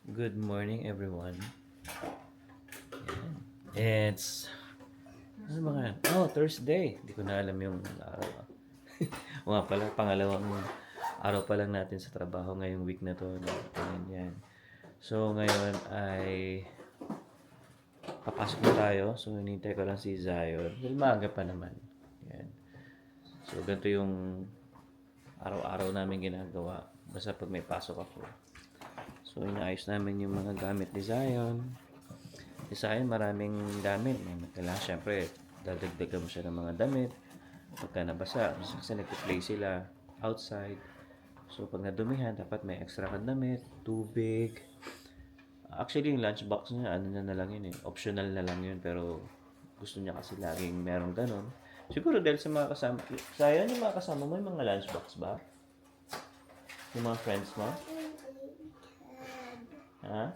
Good morning, everyone. It's ano ba nga? Oh, Thursday. Hindi ko na alam yung araw. O nga pala, pangalawang araw pa lang natin sa trabaho ngayong week na to. No? Yan. So, ngayon ay papasok na tayo. So, hinintay ko lang si Zion. Dahil maaga pa naman. Yan. So, ganito yung araw-araw namin ginagawa. Basta pag may pasok ako. So, inaayos namin yung mga gamit ni Zion. Sa akin, maraming damit. Kailangan syempre, dadagdagan mo siya ng mga damit. Pagka nabasa, kasi nag-play sila outside. So, pag nadumihan, dapat may extra kang damit, tubig. Actually, yung lunchbox niya, ano na lang yun eh. Optional na lang yun, pero gusto niya kasi laging merong ganun. Siguro dahil sa mga kasama, sayang yung mga kasama mo, yung mga lunchbox ba? Yung mga friends mo? Ha?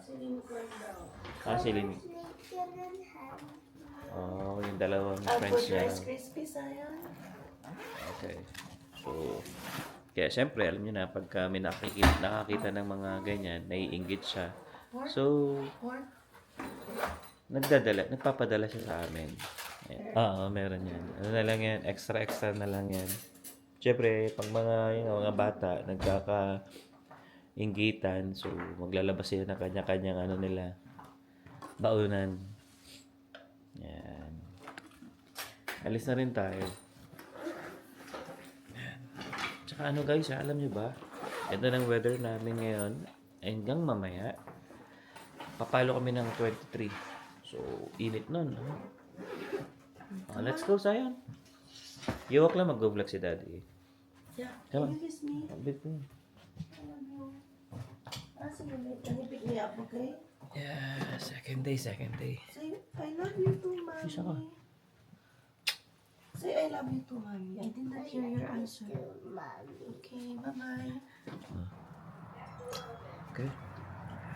Ah, si Lini. Oh, yung dalawang friends niya. Rice Krispies, Zion. Okay. So, kaya siyempre, alam niyo na, pagka may nakakita ng mga ganyan, naiinggit siya. So, Pork? nagpapadala siya sa amin. Ayan. Oo, meron yan. Ano na lang yan, extra na lang yan. Siyempre, pag mga bata, nagkaka-inggitan, so, maglalabas sila ng kanya-kanyang ano nila, baunan. Yan. Alis na rin tayo. Tsaka ano guys, alam nyo ba? Ito ng weather namin ngayon. Hanggang mamaya, papalo kami ng 23. So, init nun. No? Let's go, Zion. Iwak lang mag-vlog si Daddy. Yeah. Come on. Can you kiss me? Bit mo. I love you. Sige, mate. Can you pick me up, okay? Yeah, second day. Say, I love you too, mommy. Isa ka. Say, I love you too, mommy. I did not hear your answer. Okay, bye-bye. Okay.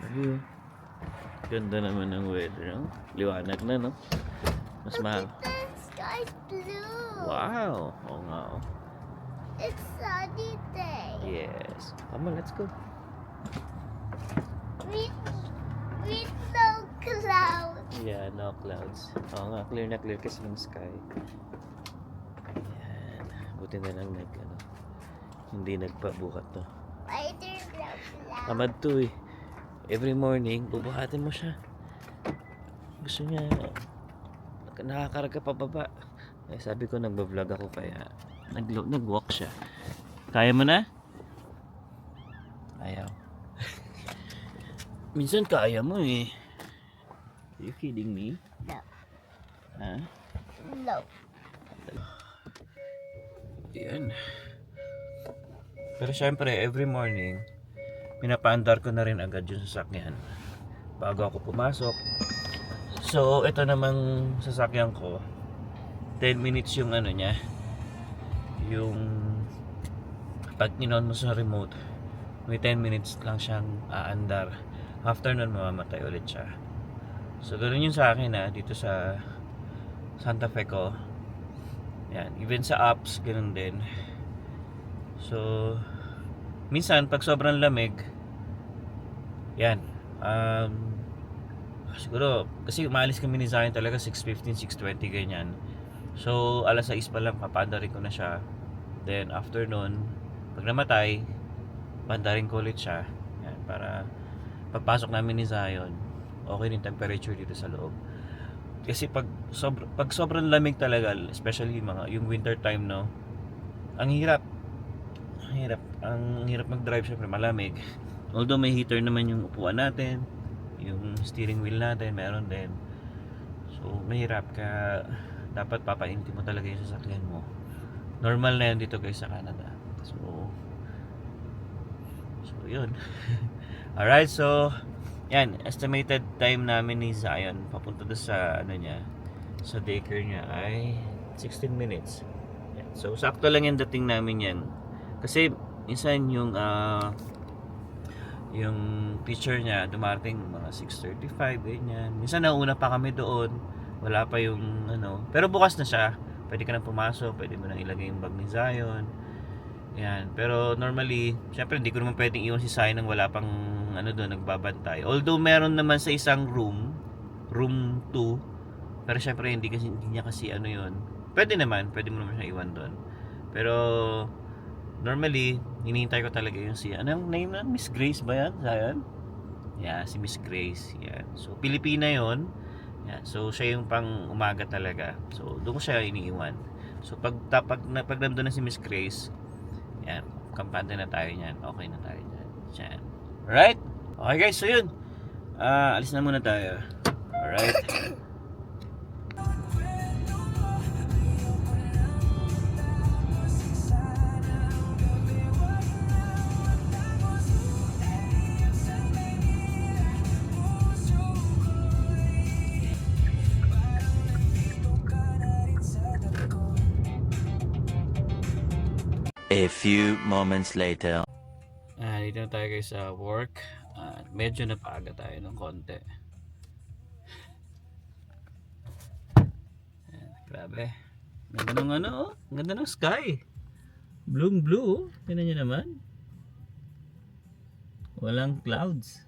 Love you. Ganda naman ng weather, no? Liwanag na, no? Mas mahal. The sky's blue. Wow! Oo nga, oh. It's sunny day. Yes. Come on, let's go. With no clouds. Yeah, no clouds. Oo nga, clear na clear kasi ng sky. Ayan. Buti na lang hindi nagpabuhat to. Why there's no clouds? Tamad to eh. Every morning, bubuhatin mo siya. Gusto niya, nakakarga pa baba. Eh, sabi ko, nagbablog ako kaya nag-walk siya. Kaya mo na? Ayaw. Minsan kaya mo eh. Are you kidding me? No. Ha? No. Yan. Pero syempre, every morning, pinapaandar ko na rin agad yung sasakyan bago ako pumasok. So, ito namang sasakyan ko, 10 minutes yung ano niya, yung pag inon mo sa remote, may 10 minutes lang siyang aandar. After nun, mamamatay ulit siya. So, ganoon yun sa akin dito sa Santa Fe ko. Yan, even sa apps, ganoon din. So, minsan, pag sobrang lamig, yan, siguro, kasi umalis kami ni Zion talaga 6:15, 6:20 ganyan. So, alas 6 pa lang, papaandarin ko na siya. Then, after nun, pag namatay, paandarin ko ulit siya. Yan, para pagpasok namin ni Zion, okay yung temperature dito sa loob. Kasi pag sobrang lamig talaga, especially yung winter time, no, ang hirap mag-drive, syempre malamig. Although may heater naman yung upuan natin, yung steering wheel natin meron din. So mahirap ka, dapat papainti mo talaga yung sasakyan mo. Normal na yan dito guys sa Canada. So yun. Alright, so yan, estimated time namin ni Zion papunta doon sa sa daycare niya ay 16 minutes. Yan. So sakto lang yung dating namin yan. Kasi minsan yung teacher niya dumating mga 6:35 ganyan. Minsan nauna pa kami doon, wala pa yung pero bukas na siya. Pwede ka nang pumasok, pwede mo nang ilagay yung bag ni Zion. Yan. Pero normally, syempre hindi ko naman pwedeng iwan si Sai nang wala pang ano doon nagbabantay. Although meron naman sa isang room 2. Pero syempre hindi niya kasi ano 'yon. Pwede mo naman siya iwan doon. Pero normally, hinihintay ko talaga yung si anong name na Miss Grace ba yan? Sayan? Yeah, si Miss Grace. Yan. So Pilipina 'yon. Yan. So siya yung pang umaga talaga. So doon ko siya iniiwan. So pag nandun na si Miss Grace, yan, kampante na tayo niyan. Okay na tayo niyan. Yan. Alright? Okay guys, so yun. Alis na muna tayo. Alright? A few moments later. Dito na tayo guys sa work. Medyo napaaga tayo ng konti. Ayan, grabe. Ganda ng ano, oh. Ganda ng sky. Blue blue. Tingnan nyo naman. Walang clouds.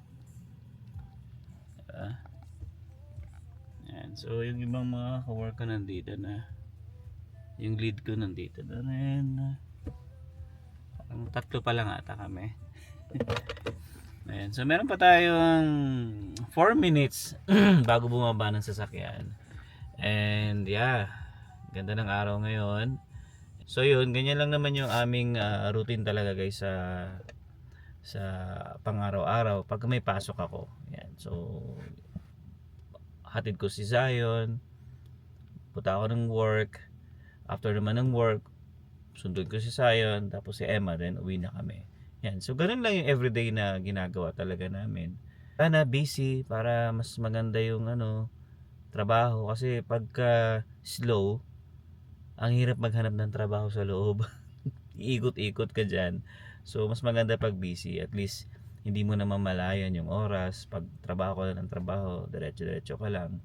Ayan, so yung ibang mga ka-work ko nandito na. Yung lead ko nandito na rin. Ang 3 pa lang ata kami. Ayan. So meron pa tayong 4 minutes bago bumaba ng sasakyan. And yeah, ganda ng araw ngayon. So yun, ganyan lang naman yung aming routine talaga guys sa pang-araw-araw pag may pasok ako. Ayan. So hatid ko si Zion, punta ako ng work. After naman ng work, sundod ko si Zion, tapos si Emma, then uwi na kami. Yan. So ganun lang yung everyday na ginagawa talaga namin. Sana busy para mas maganda yung trabaho, kasi pagka slow, ang hirap maghanap ng trabaho sa loob. Iikot-ikot ka dyan. So mas maganda pag busy, at least hindi mo na mamalayan yung oras. Pag trabaho ka na ng trabaho, diretso-diretso ka lang.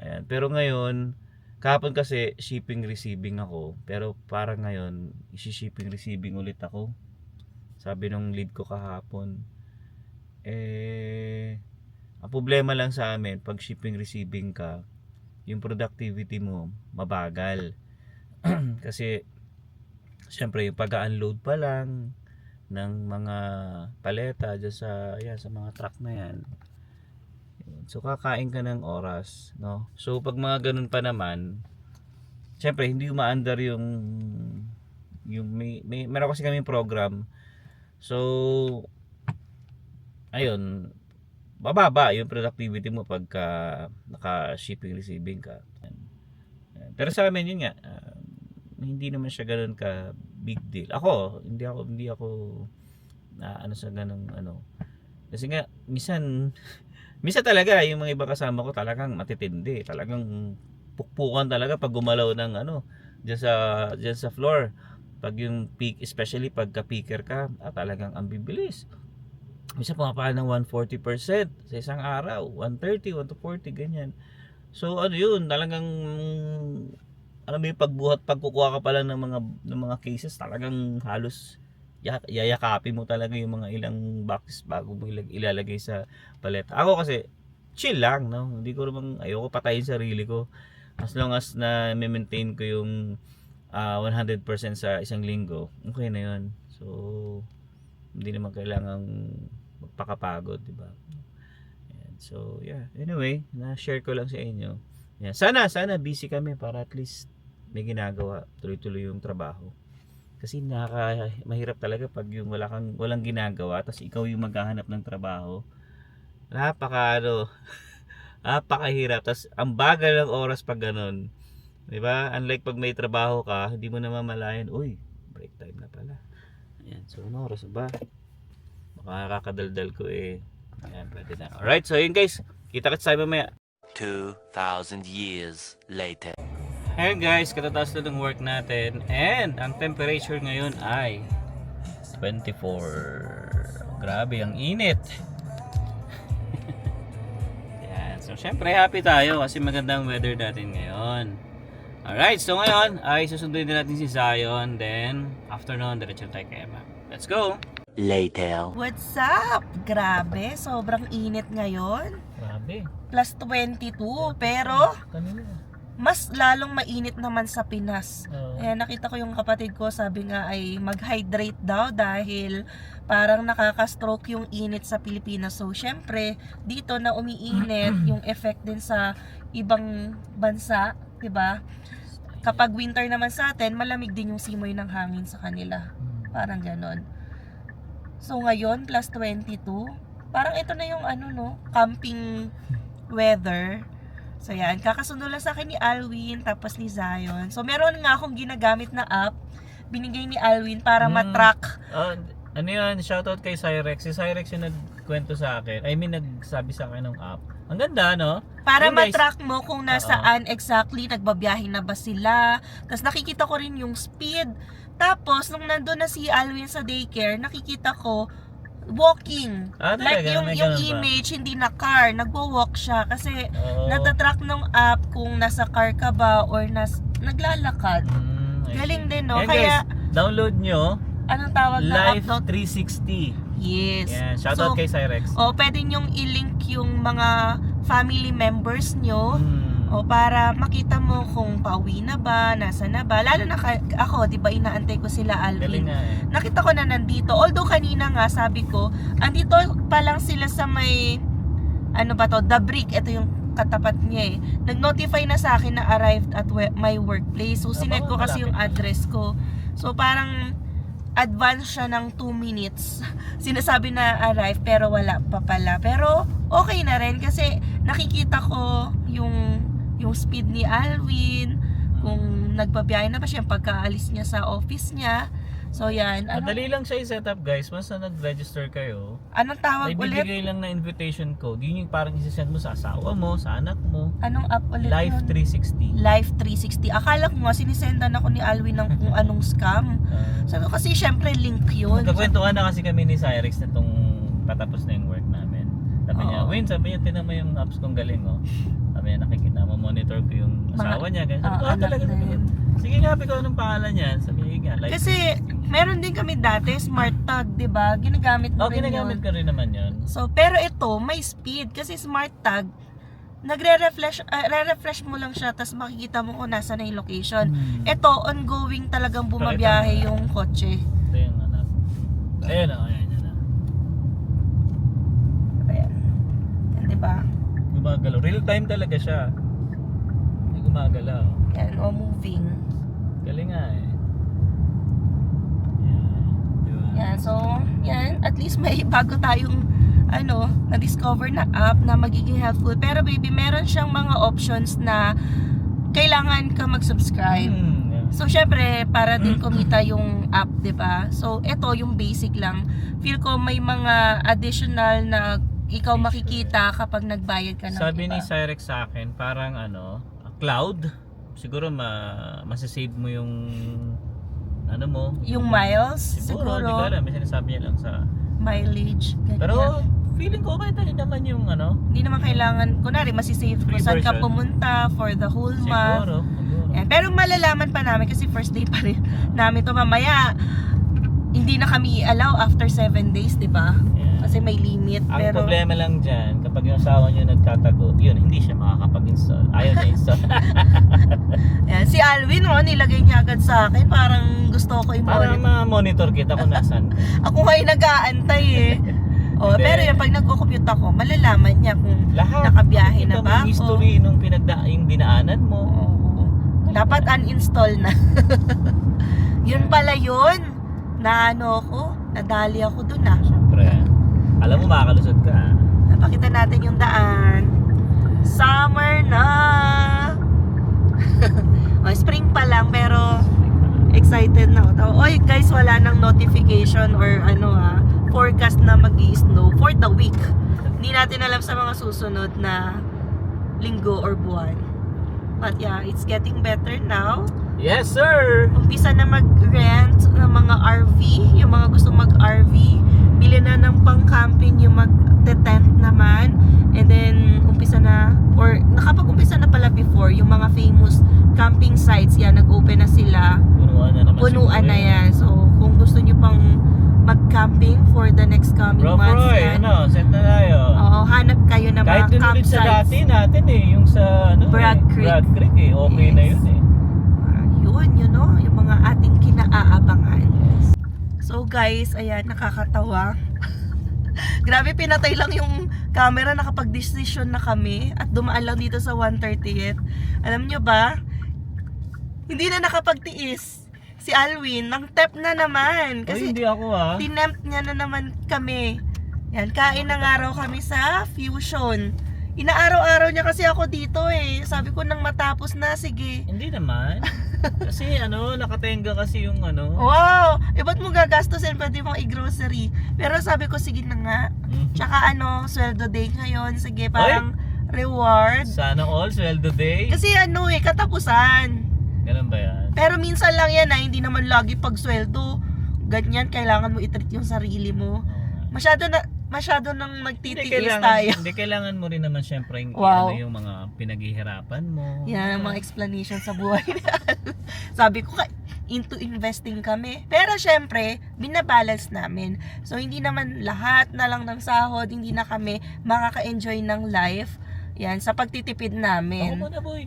Ayan. Pero ngayon, kahapon kasi shipping receiving ako, pero parang ngayon isi-shipping receiving ulit ako. Sabi nung lead ko kahapon, ang problema lang sa amin pag shipping receiving ka, yung productivity mo mabagal. Kasi syempre yung pag-unload pa lang ng mga paleta dyan sa mga truck na yan. So kakain ka ng oras, no? So pag mga ganun pa naman, syempre hindi umaandar yung meron kasi kaming program. So ayun, bababa yung productivity mo pagka naka-shipping receiving ka. Pero sa amin yun nga, hindi naman siya ganoon ka big deal. Ako, hindi ako sa ganung Kasi nga minsan talaga yung mga ibang kasama ko talagang matitindi, talagang pukpukan talaga pag gumalaw ng diyan sa floor. Pag yung peak, especially pagka peaker ka, talagang ang bibilis. Minsan pumapala ng 140% sa isang araw, 130, 140 ganyan. So yun, talagang may pagkukuha ka pala ng mga cases, talagang halos yayakapin mo talaga yung mga ilang boxes bago mo ilalagay sa paleta. Ako kasi chill lang, no? Hindi ko naman ayoko patayin sarili ko. As long as na maintain ko yung 100% sa isang linggo, okay na yun. So hindi naman kailangang magpakapagod, di ba? So yeah, anyway, na-share ko lang sa inyo. Yeah. Sana busy kami para at least may ginagawa, tuloy-tuloy yung trabaho. Kasi mahirap talaga pag yung walang ginagawa tapos ikaw yung maghahanap ng trabaho. Napakahirap. Tapos ang bagal ng oras pag ganun. 'Di ba? Unlike pag may trabaho ka, hindi mo na mamalayan, uy, break time na pala. Ayan, so ano oras ba? Baka kakadaldal ko Ayan, pwede na. Alright, so yun guys. Kita-kits tayo mamaya. 2,000 years later. Hey guys, katatapos na ng work natin and ang temperature ngayon ay 24. Grabe, ang init. Yan. So syempre happy tayo kasi magandang weather natin ngayon. Alright, so ngayon ay susunduin din natin si Zion. Then, after nun, diretso tayo kay Emma. Let's go! Later. What's up? Grabe, sobrang init ngayon. Grabe. Plus 22, pero Kanina. mas lalong mainit naman sa Pinas. Oo. Kaya nakita ko yung kapatid ko, sabi nga ay mag-hydrate daw dahil parang nakaka-stroke yung init sa Pilipinas. So, syempre, dito na umiinit yung effect din sa ibang bansa, 'di ba? Kapag winter naman sa atin, malamig din yung simoy ng hangin sa kanila. Parang ganon. So, ngayon, plus 22. Parang ito na yung camping weather. So yan, kakasundo lang sa akin ni Alwin tapos ni Zion. So meron nga akong ginagamit na app, binigay ni Alwin para matrack. Ano yun, shoutout kay Cyrex. Si Cyrex yung nagkwento sa akin. I mean, nagsabi sa akin ng app. Ang ganda, no? Para Yun, guys. matrack mo kung nasaan exactly, nagbabiyahe na ba sila. Tapos nakikita ko rin yung speed. Tapos, nung nandun na si Alwin sa daycare, nakikita ko walking. Talaga? Like yung May ganun ba? image, hindi na car, nagwo-walk siya. Kasi Oo. natatrack ng app kung nasa car ka ba or naglalakad. I Galing see. din, no? Yan, Kaya, guys, download nyo anong tawag na app, Life no? 360. Yes. Yan, shoutout So, kay Cyrex. pwede nyong i-link yung mga family members nyo. Hmm. O para makita mo kung pauwi na ba, nasa na ba. Lalo na ako, di ba inaantay ko sila Galing Alvin. nga eh. Nakita ko na nandito. Although kanina nga sabi ko, andito pa lang sila sa may, The Brick. Ito yung katapat niya eh. Nag-notify na sa akin na arrived at my workplace. So sinet ko kasi yung address ko. So parang advance siya ng 2 minutes. Sinasabi na arrive pero wala pa pala. Pero okay na rin kasi nakikita ko yung speed ni Alvin, kung nagbabiyahe na ba siya, pagkaalis niya sa office niya. So yan. Madali lang siya i-set up, guys. Once na nag-register kayo, Anong tawag may ulit? bibigay lang na invitation code. Yun yung parang isi-send mo sa asawa mo, sa anak mo. Anong app ulit Life yun? 360. Life 360. Akala ko nga sinisendan ako ni Alvin ng kung anong scam. Sabi ko kasi syempre link yun. Nagkakwentuhan na kasi kami ni Cyrex na itong patapos na yung work namin. Sabi niya, Oo. Win, sabi niya, tinan mo yung apps kong galing, oh. Sabi niya, nakikita mo, monitor ko yung asawa niya. Ganyan. Sabi ko, anak talaga. na yun. Sige nga, ko anong pangalan niya. Sabi niya, Life Kasi meron din kami dati, Smart Tag, di ba? Ginagamit mo rin ginagamit yun. ko rin naman yun. So, pero ito, may speed. Kasi Smart Tag, re-refresh mo lang siya, tapos makikita mo kung nasa na yung location. Ito, ongoing talagang bumabiyahe yung kotse. Ito yung anak. Ayan o, ayan. Ayan. Yan, di ba? Gumagalaw. Real time talaga siya. Hindi gumagalaw. Yan, moving. Galing nga eh. Yan. Diba? Yan, so, yan. At least may bago tayong, na-discover na app na magiging helpful. Pero baby, meron siyang mga options na kailangan ka mag-subscribe. Yeah. So, syempre, para din kumita yung app, 'di ba? So, ito yung basic lang. Feel ko may mga additional na ikaw makikita kapag nagbayad ka ng Sabi iba. ni Cyrex sa akin, parang cloud. Siguro masasave mo yung mo. Yung miles, Siguro. Hindi ko alam. May sinasabi niya lang sa... mileage, ganyan. Pero feeling ko okay tayo naman yung Hindi naman kailangan, kunwari, masisave kung Free saan ka version. pumunta for the whole month. Siguro. Yan. Pero malalaman pa namin kasi first day pa rin namin to mamaya. Hindi na kami i-allow after 7 days, di ba? Yeah. Kasi may limit. Ang pero problema lang dyan, kapag yung asawa niyo nagtatago, yun, hindi siya makakapag-install. Ayaw niya install. yan. Si Alvin, nilagay niya agad sa akin. Parang gusto ko Para i-monitor. ma-monitor kita kung nasan. Ako ngayon nag-aantay eh. Hindi. Pero yan, pag nagko-commute ako, malalaman niya kung Lahat. nakabiyahe na Ito, ba may ako. history nung yung dinaanan mo. Oo. Dapat uninstall na. Yun pala yun. Nadali ako dun ah. Siyempre. Alam mo, makakalusot ka. Napakita natin yung daan. Summer na! Spring pa lang pero excited na ako. Oy guys, wala nang notification or forecast na mag-i-snow for the week. Hindi natin alam sa mga susunod na linggo or buwan. But yeah, it's getting better now. Yes, sir! Umpisa na mag-rent ng mga RV, yung mga gustong mag-RV. Bili na ng pang-camping yung mag-tent naman. And then, umpisa na, or nakapag-umpisa na pala before, yung mga famous camping sites, yan, nag-open na sila. Punuan na naman. Punuan siguro na yan. So, kung gusto nyo pang mag-camping for the next coming Bro, months, Roy, yan. set na tayo. Oo, hanap kayo ng Kahit mga dun ulit sa campsites. dati natin yung sa Bragg Creek. Bragg Creek okay na Yes. yun Yun, yung mga ating kinaabangan. So guys, ayan, nakakatawa. Grabe, pinatay lang yung camera, nakapag-decision na kami at dumaan lang dito sa 130th. Alam nyo ba, hindi na nakapagtiis si Alwin, nang tep na naman. Kasi hindi ako tinempt niya na naman kami. Yan, kain ng araw kami sa Fusion. Inaaraw-araw niya kasi ako dito Sabi ko nang matapos na, sige. Hindi naman. Kasi nakatenga kasi yung Wow! Ba't mo gagastusin? Pwede mong i-grocery. Pero sabi ko, sige na nga. Tsaka sweldo day ngayon. Sige, parang reward. Sana all, sweldo day. Kasi katapusan. Ganun ba yan? Pero minsan lang yan hindi naman lagi pag sweldo. Ganyan, kailangan mo i-treat yung sarili mo. Masyado nang nagtitiis tayo. Hindi kailangan mo rin naman syempre Wow. yung mga pinaghihirapan mo. Yan ang mga explanation sa buhay natin. Sabi ko, into investing kami. Pero syempre, binabalance namin. So, hindi naman lahat na lang ng sahod, hindi na kami makaka-enjoy ng life. Yan, sa pagtitipid namin. Ako muna, boy.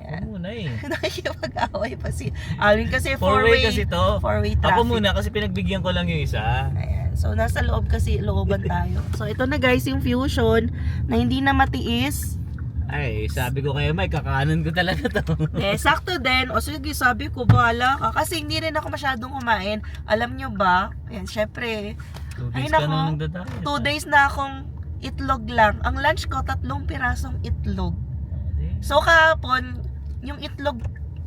Ako muna Nakikipag-away pa si Alvin kasi Four-way kasi to. four-way traffic. Ako muna kasi pinagbigyan ko lang yung isa. Ayan. So, nasa loob kasi, looban tayo. So, ito na guys, yung Fusion na hindi na matiis. Ay, sabi ko kayo, may kakanan ko talaga to. Sakto din. O sige, sabi ko, bahala ka. Kasi hindi rin ako masyadong kumain. Alam nyo ba? Ayan, syempre. 2 Ay, days ka nako. nang nagdadaya. 2 days na akong itlog lang. Ang lunch ko, 3 pirasong itlog. So, kahapon, yung itlog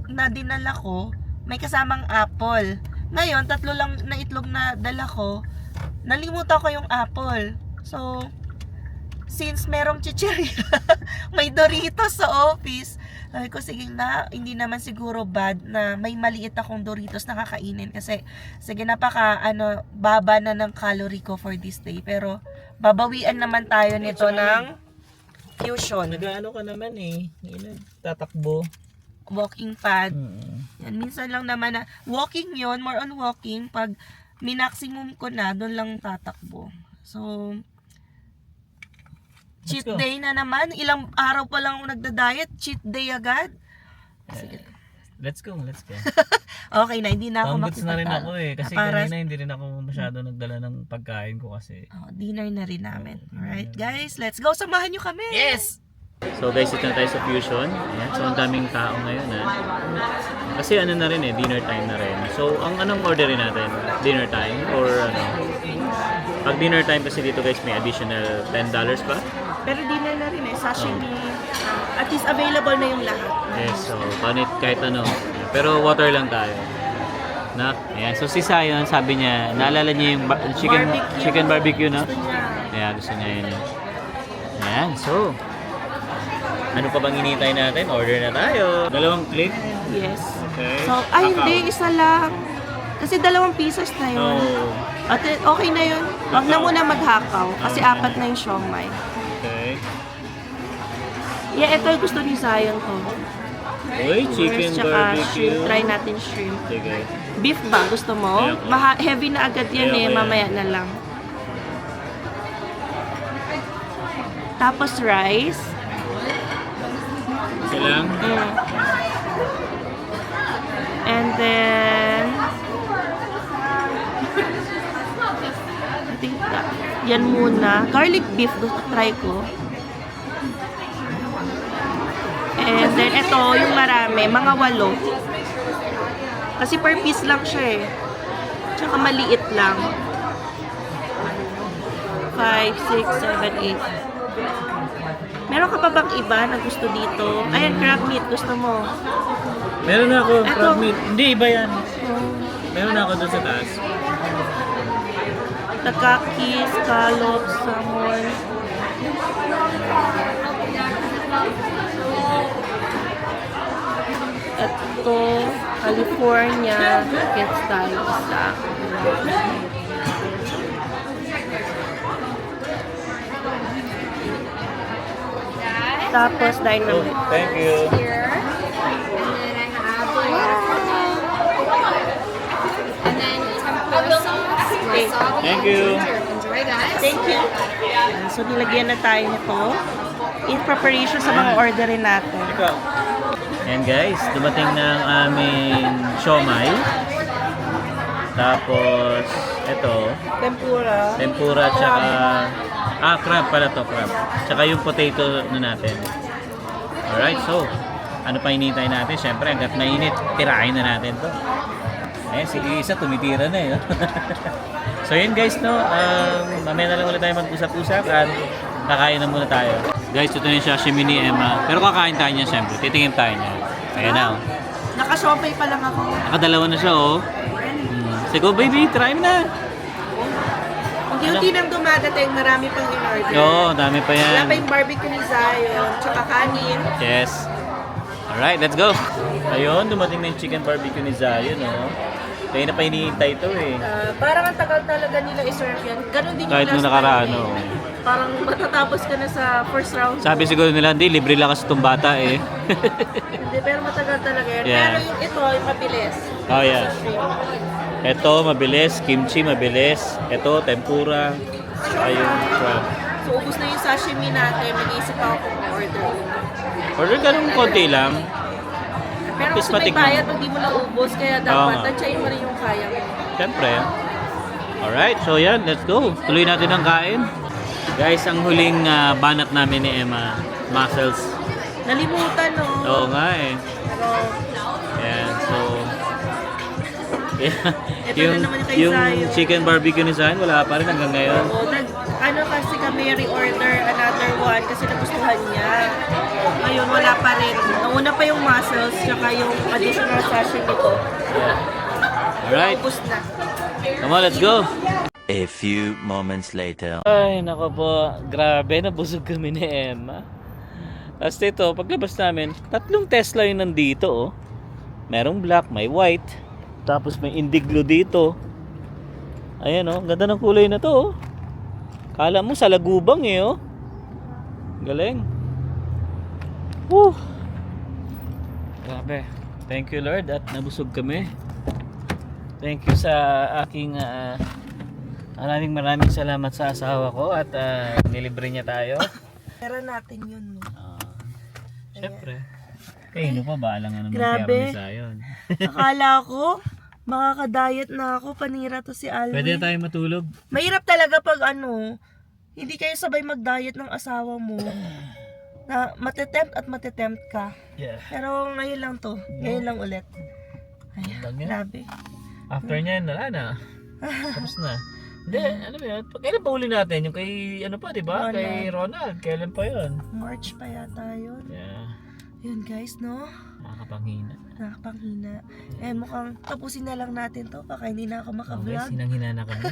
na dinala ko, may kasamang apple. Ngayon, 3 lang na itlog na dala ko, nalimutan ko yung apple. So, since merong chichirya, may Doritos sa office, sabi ko, sige na, hindi naman siguro bad na may maliit akong Doritos na kakainin. Kasi, sige, baba na ng calorie ko for this day. Pero, babawian naman tayo nito ng Fusion. Nag-ano ka naman tatakbo. Walking pad. Yan, minsan lang naman na, walking yon, more on walking. Pag minaksimum ko na, doon lang tatakbo. So, cheat day na naman. Ilang araw pa lang ako nagda-diet, cheat day agad. Sige. Let's go. Okay na, hindi na ako Pang-goods na rin ako Kasi Para- kanina hindi rin ako masyado nagdala ng pagkain ko kasi. dinner na rin namin. Alright guys, let's go. Samahan nyo kami. Yes! So guys, ito na tayo sa Fusion. Ayan. So ang daming tao ngayon Kasi na rin dinner time na rin. So ang anong orderin natin? Dinner time or Pag dinner time kasi dito guys may additional $10 pa. Pero dinner na rin sashimi. At least available na yung lahat. Yes, so kahit ano. Pero water lang tayo. Ayan. So si Zion, sabi niya, naalala niya yung chicken barbecue Gusto niya. Ayan, gusto niya yun. Ayan, so ano pa bang hinihintay natin? Order na tayo. 2 click. Yes. Okay. So, hindi, isa lang. Kasi 2 pieces na yun. Oh. At okay na yun. Huwag na muna maghakaw. Kasi 4 na yung siomai. Okay. Yeah, ito yung gusto ni Zion to. Uy, chicken Tsaka barbecue. shrimp. Try natin shrimp. Sige. Beef ba? Gusto mo? Yeah. Heavy na agad yan Yeah, mamaya na lang. Tapos rice. Isa lang. And then I think yan muna. Garlic beef gusto try ko. And then ito yung marami, mga 8. Kasi per piece lang siya Tsaka maliit lang. 5, 6, 7, 8. Meron ka pa bang iba na gusto dito? Ayan, crab meat. Gusto mo? Meron na ako, Eto. crab meat. Hindi, iba yan. Meron na ako doon sa taas. Takaki, scallops, salmon. Ito, California. Gets tayo sa Tapos dynamite. Thank you. Here. And then tempura sauce, wasabi, Thank you. ginger. Enjoy, guys. Thank you. So, nilagyan na tayo nito in preparation sa mga orderin natin. Ayan guys, dumating na ang aming siomai. Tapos, ito, Tempura. tsaka, crab pala to, crab. Tsaka yung potato na natin. Alright, so, ano pa hinihintay natin? Siyempre, hanggat mainit, tirahin na natin to. Ayan, si Isa tumitira na eh. So yun guys, no, mamaya na lang ulit tayo mag-usap-usap at kakain na muna tayo. Guys, ito na yung sashimi ni Emma. Pero kakain tayo niya siyempre, titingin tayo niya. Ayan na, oh. Naka-shopee pa lang ako. Nakadalawa na siya, oh. Sige, baby, try mo na. Unti-unti nang dumadating, marami pang in-order. Oo, dami pa yan. Wala pa yung barbecue ni Zion, tsaka kanin. Yes. Alright, let's go. Ayun, dumating na yung chicken barbecue ni Zion, oh. Kaya na pa hinihintay ito eh. Parang ang tagal talaga nila i-serve yan. Ganon din Kahit yung nung last nakaraan, time, oh. Parang matatapos ka na sa first round. Sabi siguro nila, hindi, libre lang kasi itong bata eh. Hindi, pero matagal talaga yan. Yeah. Pero ito, yung mabilis. Oh, yeah. Ito, mabilis. Kimchi, mabilis. Ito, tempura. Ayun, crab. So, ubus na yung sashimi natin. Mag-iisip ako kung order. Order ka nung konti lang. Pero Tapos kasi may matikman. bayad pag di mo naubos, kaya Oo dapat nga. tansyahin mo rin yung kaya mo. Siyempre. Alright, so yan, let's go. Tuloy natin ang kain. Guys, ang huling banat namin ni Emma, mussels. Nalimutan, no? Oo nga eh. Pero, Yan, so... Yeah. Ito na naman yung kay yung Zion. chicken barbecue ni Zion, wala pa rin hanggang ngayon. oo, ano kasi kami reorder another one kasi nagustuhan niya. Ngayon, wala pa rin. Nauna pa yung mussels, tsaka yung additional sashimi ko. Alright, Ubus na. come on, let's go. A few moments later. Ay, nako po. Grabe, nabusog kami ni Emma. Tapos ito, paglabas namin, 3 Tesla yung nandito, oh. Merong black, may white. Tapos may indiglo dito. Ayan, oh. Ganda ng kulay na to, oh. Kala mo sa lagubang, eh, oh. Galing. Woo! Grabe. Thank you, Lord, at nabusog kami. Thank you sa aking... maraming salamat sa asawa ko at nilibre niya tayo. Pera natin yun. No? Siyempre. Kayo pa ba? Alam nga naman Grabe. pera ni Zion. Akala ko, makaka-diet na ako. Panira to si Alvin. Pwede na tayo matulog. Mahirap talaga pag hindi kayo sabay mag-diet ng asawa mo. Na matetempt at matetempt ka. Yeah. Pero ngayon lang to. Ngayon lang ulit. Ay, Lang yan. grabe. After niyan, wala na. Tapos na. Hindi, ano ba yun? Kailan pa uli natin? Yung kay, ano pa, di ba? Ronald. Kay Ronald. Kailan pa yun? March pa yata yun. Yeah. Yun guys, no? Nakakapanghina. Nakapanghina. Eh, mukhang tapusin na lang natin to. Baka hindi na ako Okay, maka-vlog. sinanghina na kami.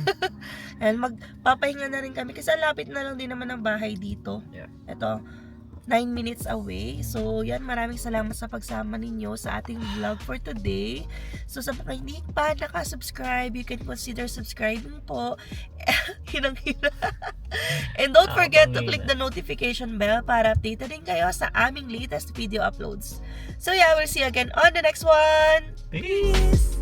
And magpapahinga na rin kami. Kasi ang lapit na lang din naman ng bahay dito. Yeah. Ito, 9 minutes away. So, yan, maraming salamat sa pagsama ninyo sa ating vlog for today. So, sa mga hindi pa nakasubscribe, you can consider subscribing po. Hinang-hina. And don't forget to click the notification bell para updated din kayo sa aming latest video uploads. So, yeah, we'll see you again on the next one. Peace!